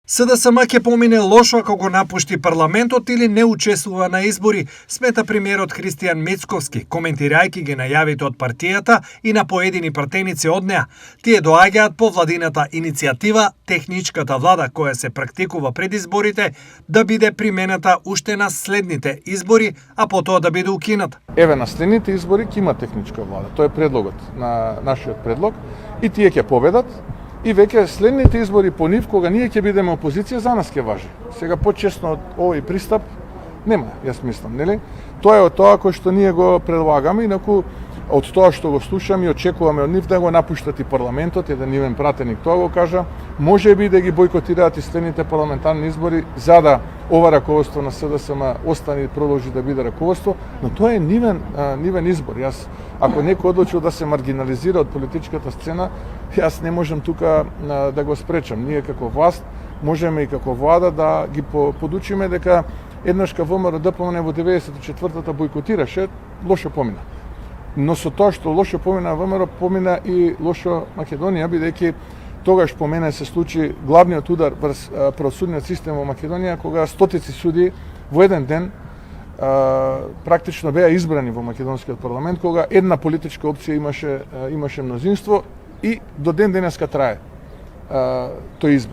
СДСМ ќе помине лошо ако го напушти парламентот или не учествува на избори, смета премиерот Христијан Мицковски, коментирајќи ги најавите од партијата и на поедини пратеници од неа. Тие доаѓаат по владината иницијатива техничката влада која се практикува пред изборите да биде примената уште на следните избори, а потоа да биде укината. Еве на следните избори ќе има техничка влада. Тоа е предлогот на нашиот предлог и тие ќе победат. И веќе следните избори по нив, кога ние ќе бидеме опозиција, за нас ќе важи. Сега почесно од овој пристап нема, јас мислам, нели? Тоа е од тоа кој што ние го предлагаме, инаку од тоа што го слушаме и очекуваме од нив да го напуштат и парламентот, еден нивен пратеник тоа го кажа, можеби да ги бойкотираат и следните парламентарни избори за да ова раководство на СДСМ остане и продолжи да биде раководство, но тоа е нивен избор. Јас ако некој одлучил да се маргинализира од политичката сцена, јас не можам тука да го спречам. Ние како власт можеме и како влада да ги подучиме дека еднашка ВМРО ДПМН во 94-та бойкотираше, лошо помина. Но со тоа што лошо помина ВМРО, помина и лошо Македонија, бидејќи тогаш по мене се случи главниот удар врз правосудниот систем во Македонија, кога стотици суди во еден ден практично беа избрани во македонскиот парламент, кога една политичка опција имаше мнозинство и до ден денеска трае тој избор.